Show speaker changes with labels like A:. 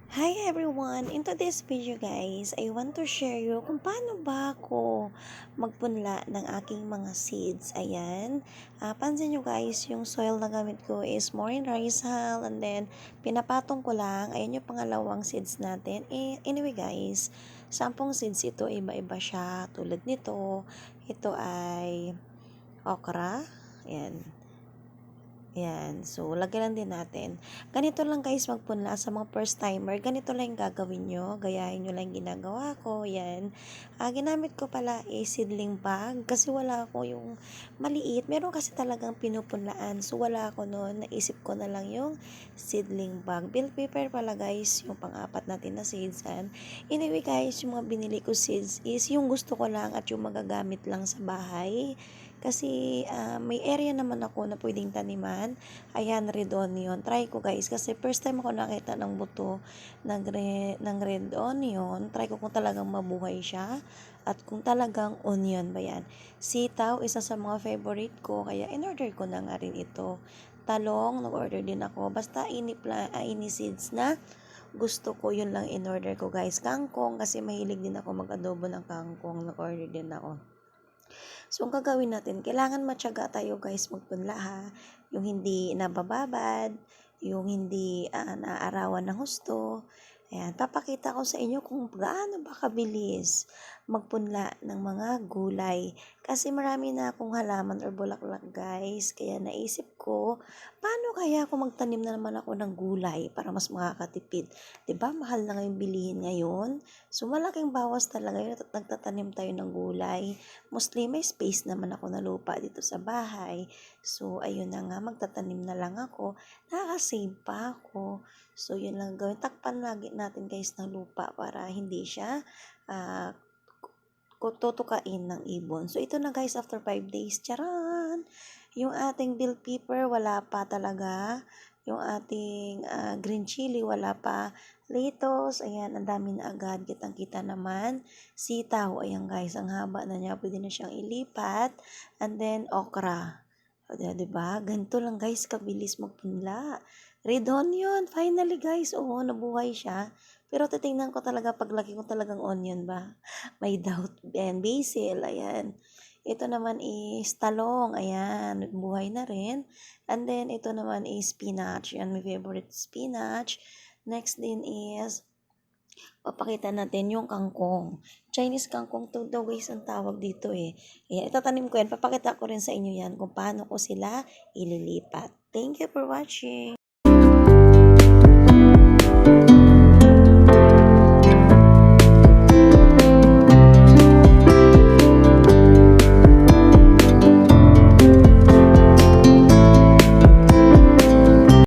A: Hi everyone! In today's video guys, I want to share you kung paano ba ako magpunla ng aking mga seeds. Ayan. Pansin nyo guys, yung soil na gamit ko is more in rice hull and then pinapatong ko lang. Ayan yung pangalawang seeds natin. Anyway guys, 10 seeds ito, iba-iba siya. Tulad nito, ito ay okra. Ayan. Yan. So, lagyan lang din natin. Ganito lang guys magpunla sa mga first timer. Ganito lang yung gagawin nyo. Gayahin nyo lang ginagawa ko. Yan. Ginamit ko pala seedling bag. Kasi wala ako yung maliit. Meron kasi talagang pinupunlaan. So, wala ako noon. Naisip ko na lang yung seedling bag. Bill paper pala guys. Yung pang-apat natin na seeds. Anyway guys, yung mga binili ko seeds is yung gusto ko lang at yung magagamit lang sa bahay. Kasi may area naman ako na pwedeng taniman. Ayan, red onion. Try ko guys. Kasi first time ako nakita ng buto ng red onion. Try ko kung talagang mabuhay siya. At kung talagang onion ba yan. Sitaw, isa sa mga favorite ko. Kaya in-order ko na nga rin ito. Talong, nag-order din ako. Basta ini seeds na gusto ko, yun lang in-order ko guys. Kangkong, kasi mahilig din ako mag-adobo ng kangkong. Nag-order din ako. So, ang gagawin natin, kailangan matyaga tayo guys magpunla ha. Yung hindi nabababad, yung hindi naaarawan ng husto. Ayan, papakita ko sa inyo kung gaano ba kabilis magpunla ng mga gulay. Kasi marami na akong halaman or bulaklak guys. Kaya naisip ko, paano kaya ako magtanim na naman ako ng gulay para mas makakatipid? 'Di ba mahal na ngayong bilihin ngayon? So malaking bawas talaga yun at nagtatanim tayo ng gulay. Mostly may space naman ako na lupa dito sa bahay. So ayun na nga, magtatanim na lang ako. Nakaka-save pa ako. So yun lang gawin. Takpan lagi natin guys ng lupa para hindi siya tutukain ng ibon. So ito na guys, after 5 days, charan! Yung ating bell pepper, wala pa talaga. Yung ating green chili, wala pa. Lettuce, ayan, ang dami na agad. Kitang-kita naman. Sitaw, ayan guys, ang haba na niya. Pwede na siyang ilipat. And then, okra. O, diba? Ganito lang guys, kabilis magpunla. Red onion, finally guys. Oo, nabuhay siya. Pero titingnan ko talaga paglaki ko talagang onion ba. May doubt. And basil, ayan. Ito naman is talong, ayan. Buhay na rin. And then, ito naman is spinach. Yan, my favorite spinach. Next din is, papakita natin yung kangkong. Chinese kangkong to daw guys ang tawag dito eh. Ayan, itatanim ko yan. Papakita ko rin sa inyo yan kung paano ko sila ililipat. Thank you for watching.